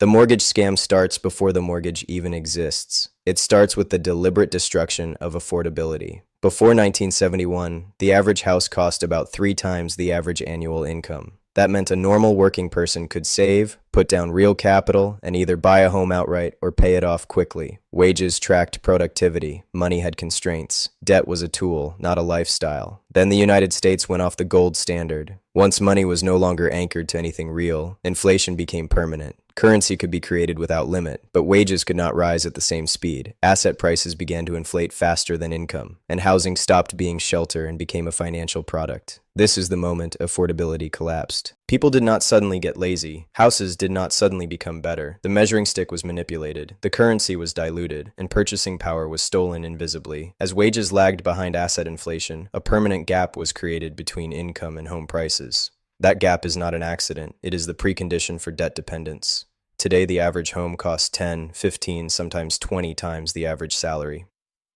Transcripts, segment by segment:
The mortgage scam starts before the mortgage even exists. It starts with the deliberate destruction of affordability. Before 1971, the average house cost about 3 times the average annual income. That meant a normal working person could save, put down real capital, and either buy a home outright or pay it off quickly. Wages tracked productivity. Money had constraints. Debt was a tool, not a lifestyle. Then the United States went off the gold standard. Once money was no longer anchored to anything real, inflation became permanent. Currency could be created without limit, but wages could not rise at the same speed. Asset prices began to inflate faster than income, and housing stopped being shelter and became a financial product. This is the moment affordability collapsed. People did not suddenly get lazy. Houses did not suddenly become better. The measuring stick was manipulated, the currency was diluted, and purchasing power was stolen invisibly. As wages lagged behind asset inflation, a permanent gap was created between income and home prices. That gap is not an accident, it is the precondition for debt dependence. Today, the average home costs 10, 15, sometimes 20 times the average salary.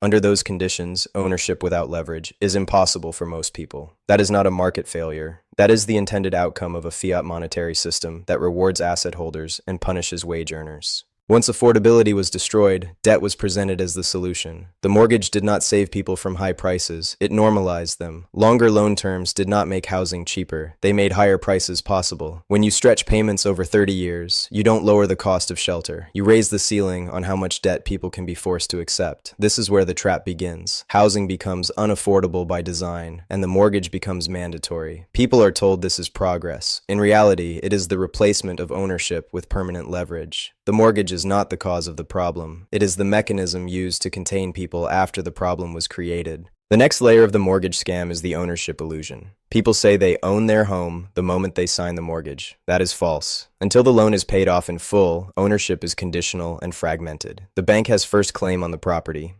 Under those conditions, ownership without leverage is impossible for most people. That is not a market failure. That is the intended outcome of a fiat monetary system that rewards asset holders and punishes wage earners. Once affordability was destroyed, debt was presented as the solution. The mortgage did not save people from high prices, it normalized them. Longer loan terms did not make housing cheaper, they made higher prices possible. When you stretch payments over 30 years, you don't lower the cost of shelter. You raise the ceiling on how much debt people can be forced to accept. This is where the trap begins. Housing becomes unaffordable by design, and the mortgage becomes mandatory. People are told this is progress. In reality, it is the replacement of ownership with permanent leverage. The mortgage is not the cause of the problem. It is the mechanism used to contain people after the problem was created. The next layer of the mortgage scam is the ownership illusion. People say they own their home the moment they sign the mortgage. That is false. Until the loan is paid off in full, ownership is conditional and fragmented. The bank has first claim on the property.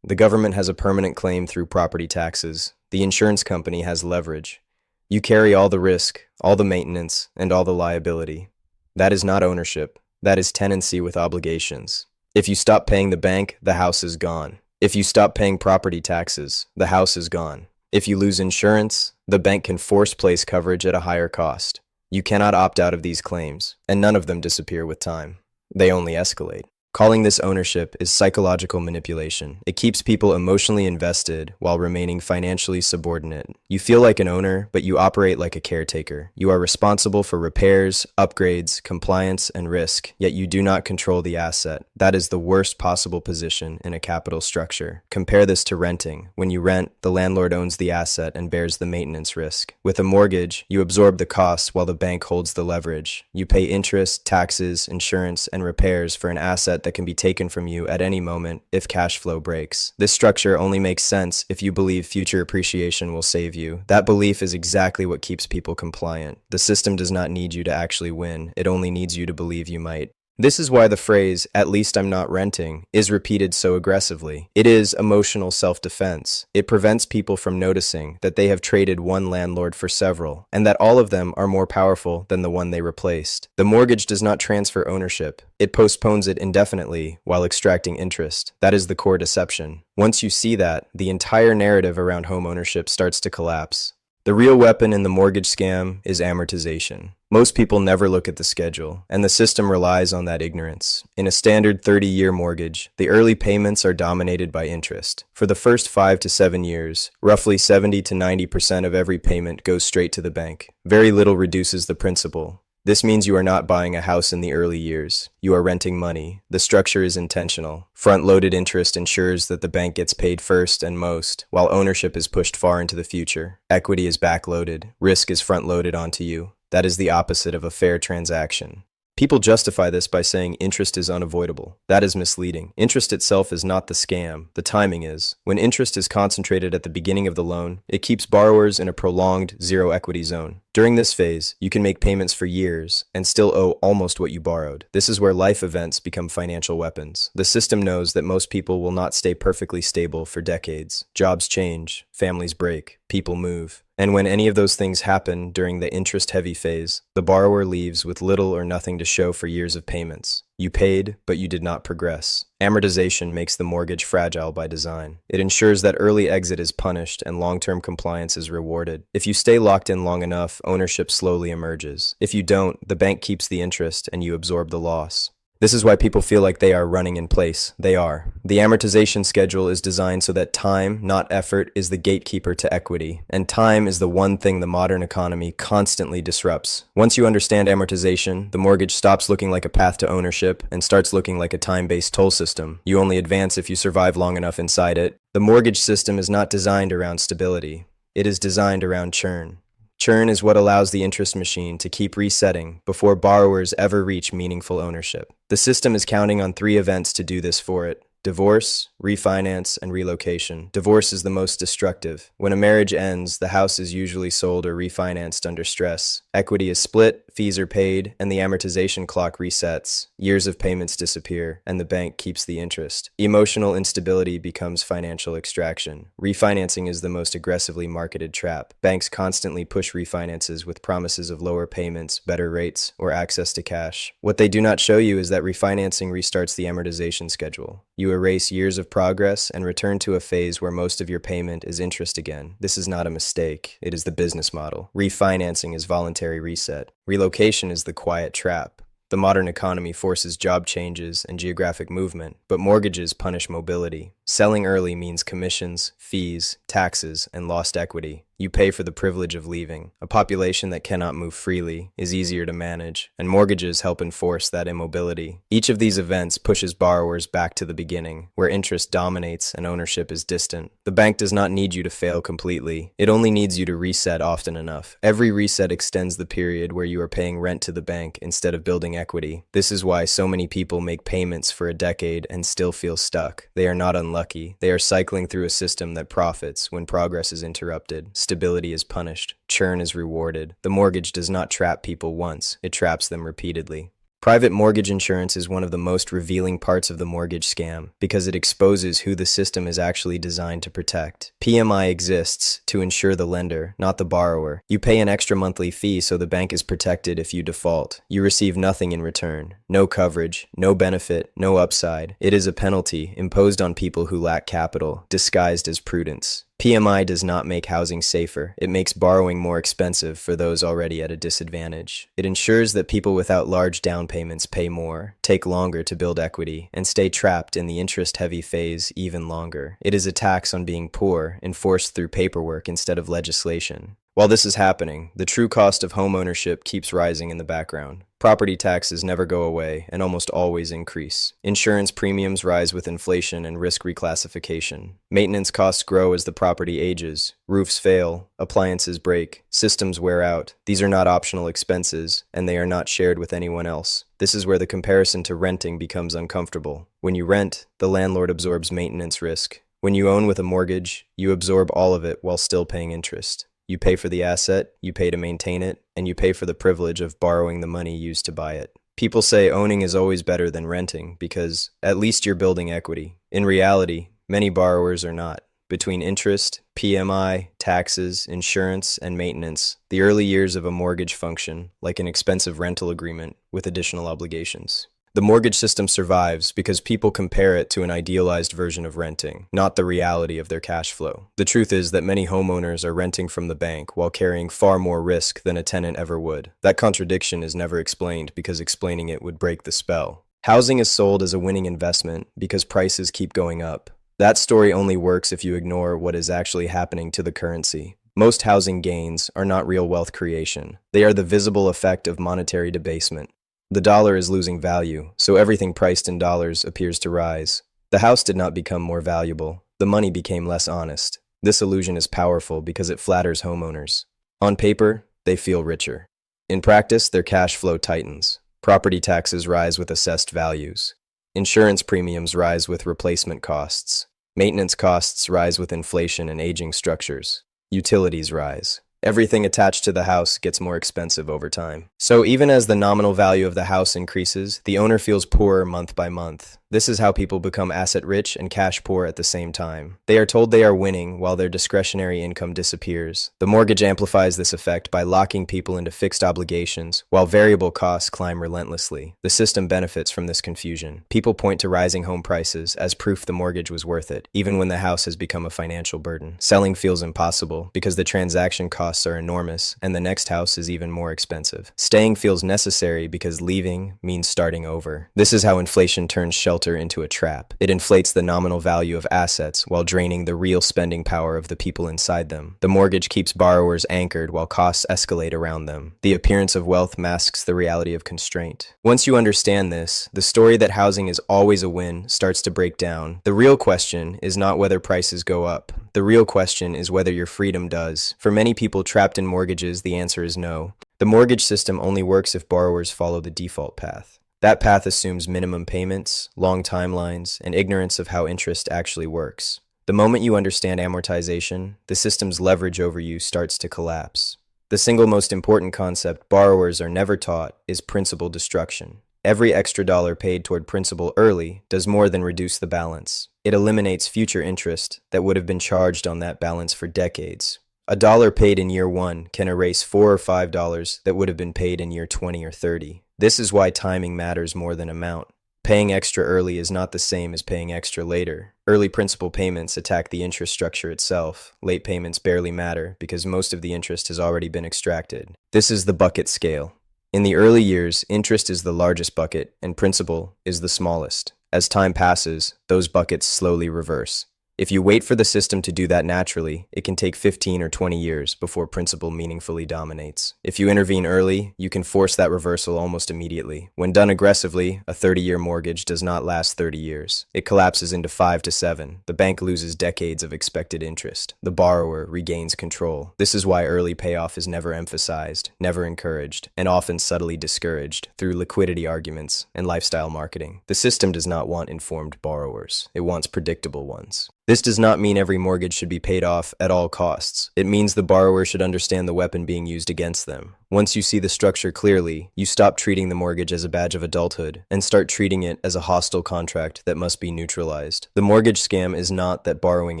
The government has a permanent claim through property taxes. The insurance company has leverage. You carry all the risk, all the maintenance, and all the liability. That is not ownership. That is tenancy with obligations. If you stop paying the bank, the house is gone. If you stop paying property taxes, the house is gone. If you lose insurance, the bank can force place coverage at a higher cost. You cannot opt out of these claims, and none of them disappear with time. They only escalate. Calling this ownership is psychological manipulation. It keeps people emotionally invested while remaining financially subordinate. You feel like an owner, but you operate like a caretaker. You are responsible for repairs, upgrades, compliance, and risk, yet you do not control the asset. That is the worst possible position in a capital structure. Compare this to renting. When you rent, the landlord owns the asset and bears the maintenance risk. With a mortgage, you absorb the costs while the bank holds the leverage. You pay interest, taxes, insurance, and repairs for an asset that can be taken from you at any moment if cash flow breaks. This structure only makes sense if you believe future appreciation will save you. That belief is exactly what keeps people compliant. The system does not need you to actually win, it only needs you to believe you might. This is why the phrase, "at least I'm not renting," is repeated so aggressively. It is emotional self-defense. It prevents people from noticing that they have traded one landlord for several, and that all of them are more powerful than the one they replaced. The mortgage does not transfer ownership. It postpones it indefinitely while extracting interest. That is the core deception. Once you see that, the entire narrative around home ownership starts to collapse. The real weapon in the mortgage scam is amortization. Most people never look at the schedule, and the system relies on that ignorance. In a standard 30-year mortgage, the early payments are dominated by interest. For the first 5 to 7 years, roughly 70 to 90% of every payment goes straight to the bank. Very little reduces the principal. This means you are not buying a house in the early years. You are renting money. The structure is intentional. Front-loaded interest ensures that the bank gets paid first and most, while ownership is pushed far into the future. Equity is backloaded. Risk is front-loaded onto you. That is the opposite of a fair transaction. People justify this by saying interest is unavoidable. That is misleading. Interest itself is not the scam. The timing is. When interest is concentrated at the beginning of the loan, it keeps borrowers in a prolonged zero equity zone. During this phase, you can make payments for years and still owe almost what you borrowed. This is where life events become financial weapons. The system knows that most people will not stay perfectly stable for decades. Jobs change, families break, people move. And when any of those things happen during the interest-heavy phase, the borrower leaves with little or nothing to show for years of payments. You paid, but you did not progress. Amortization makes the mortgage fragile by design. It ensures that early exit is punished and long-term compliance is rewarded. If you stay locked in long enough, ownership slowly emerges. If you don't, the bank keeps the interest and you absorb the loss. This is why people feel like they are running in place. They are. The amortization schedule is designed so that time, not effort, is the gatekeeper to equity. And time is the one thing the modern economy constantly disrupts. Once you understand amortization, the mortgage stops looking like a path to ownership and starts looking like a time-based toll system. You only advance if you survive long enough inside it. The mortgage system is not designed around stability. It is designed around churn. Churn is what allows the interest machine to keep resetting before borrowers ever reach meaningful ownership. The system is counting on 3 events to do this for it: divorce, refinance, and relocation. Divorce is the most destructive. When a marriage ends, the house is usually sold or refinanced under stress. Equity is split, fees are paid, and the amortization clock resets. Years of payments disappear, and the bank keeps the interest. Emotional instability becomes financial extraction. Refinancing is the most aggressively marketed trap. Banks constantly push refinances with promises of lower payments, better rates, or access to cash. What they do not show you is that refinancing restarts the amortization schedule. You erase years of progress and return to a phase where most of your payment is interest again. This is not a mistake. It is the business model. Refinancing is voluntary reset. Relocation is the quiet trap. The modern economy forces job changes and geographic movement, but mortgages punish mobility. Selling early means commissions, fees, taxes, and lost equity. You pay for the privilege of leaving. A population that cannot move freely is easier to manage, and mortgages help enforce that immobility. Each of these events pushes borrowers back to the beginning, where interest dominates and ownership is distant. The bank does not need you to fail completely. It only needs you to reset often enough. Every reset extends the period where you are paying rent to the bank instead of building equity. This is why so many people make payments for a decade and still feel stuck. They are not unlucky. They are cycling through a system that profits when progress is interrupted. Stability is punished. Churn is rewarded. The mortgage does not trap people once. It traps them repeatedly. Private mortgage insurance is one of the most revealing parts of the mortgage scam because it exposes who the system is actually designed to protect. PMI exists to insure the lender, not the borrower. You pay an extra monthly fee so the bank is protected if you default. You receive nothing in return. No coverage, no benefit, no upside. It is a penalty imposed on people who lack capital, disguised as prudence. PMI does not make housing safer. It makes borrowing more expensive for those already at a disadvantage. It ensures that people without large down payments pay more, take longer to build equity, and stay trapped in the interest-heavy phase even longer. It is a tax on being poor, enforced through paperwork instead of legislation. While this is happening, the true cost of homeownership keeps rising in the background. Property taxes never go away and almost always increase. Insurance premiums rise with inflation and risk reclassification. Maintenance costs grow as the property ages. Roofs fail, appliances break, systems wear out. These are not optional expenses, and they are not shared with anyone else. This is where the comparison to renting becomes uncomfortable. When you rent, the landlord absorbs maintenance risk. When you own with a mortgage, you absorb all of it while still paying interest. You pay for the asset, you pay to maintain it, and you pay for the privilege of borrowing the money used to buy it. People say owning is always better than renting because at least you're building equity. In reality, many borrowers are not. Between interest, PMI, taxes, insurance, and maintenance, the early years of a mortgage function like an expensive rental agreement with additional obligations. The mortgage system survives because people compare it to an idealized version of renting, not the reality of their cash flow. The truth is that many homeowners are renting from the bank while carrying far more risk than a tenant ever would. That contradiction is never explained because explaining it would break the spell. Housing is sold as a winning investment because prices keep going up. That story only works if you ignore what is actually happening to the currency. Most housing gains are not real wealth creation. They are the visible effect of monetary debasement. The dollar is losing value, so everything priced in dollars appears to rise. The house did not become more valuable. The money became less honest. This illusion is powerful because it flatters homeowners. On paper, they feel richer. In practice, their cash flow tightens. Property taxes rise with assessed values. Insurance premiums rise with replacement costs. Maintenance costs rise with inflation and aging structures. Utilities rise. Everything attached to the house gets more expensive over time. So even as the nominal value of the house increases, the owner feels poorer month by month. This is how people become asset rich and cash poor at the same time. They are told they are winning while their discretionary income disappears. The mortgage amplifies this effect by locking people into fixed obligations, while variable costs climb relentlessly. The system benefits from this confusion. People point to rising home prices as proof the mortgage was worth it, even when the house has become a financial burden. Selling feels impossible because the transaction costs are enormous and the next house is even more expensive. Staying feels necessary because leaving means starting over. This is how inflation turns shelter into a trap. It inflates the nominal value of assets while draining the real spending power of the people inside them. The mortgage keeps borrowers anchored while costs escalate around them. The appearance of wealth masks the reality of constraint. Once you understand this, the story that housing is always a win starts to break down. The real question is not whether prices go up. The real question is whether your freedom does. For many people trapped in mortgages, the answer is no. The mortgage system only works if borrowers follow the default path. That path assumes minimum payments, long timelines, and ignorance of how interest actually works. The moment you understand amortization, the system's leverage over you starts to collapse. The single most important concept borrowers are never taught is principal destruction. Every extra dollar paid toward principal early does more than reduce the balance. It eliminates future interest that would have been charged on that balance for decades. A dollar paid in year 1 can erase $4 or $5 that would have been paid in year 20 or 30. This is why timing matters more than amount. Paying extra early is not the same as paying extra later. Early principal payments attack the interest structure itself. Late payments barely matter because most of the interest has already been extracted. This is the bucket scale. In the early years, interest is the largest bucket and principal is the smallest. As time passes, those buckets slowly reverse. If you wait for the system to do that naturally, it can take 15 or 20 years before principal meaningfully dominates. If you intervene early, you can force that reversal almost immediately. When done aggressively, a 30-year mortgage does not last 30 years. It collapses into 5 to 7. The bank loses decades of expected interest. The borrower regains control. This is why early payoff is never emphasized, never encouraged, and often subtly discouraged through liquidity arguments and lifestyle marketing. The system does not want informed borrowers. It wants predictable ones. This does not mean every mortgage should be paid off at all costs. It means the borrower should understand the weapon being used against them. Once you see the structure clearly, you stop treating the mortgage as a badge of adulthood and start treating it as a hostile contract that must be neutralized. The mortgage scam is not that borrowing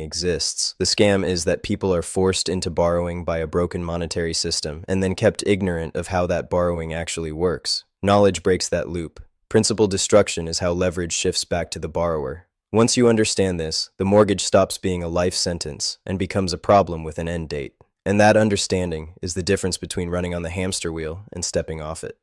exists. The scam is that people are forced into borrowing by a broken monetary system and then kept ignorant of how that borrowing actually works. Knowledge breaks that loop. Principal destruction is how leverage shifts back to the borrower. Once you understand this, the mortgage stops being a life sentence and becomes a problem with an end date. And that understanding is the difference between running on the hamster wheel and stepping off it.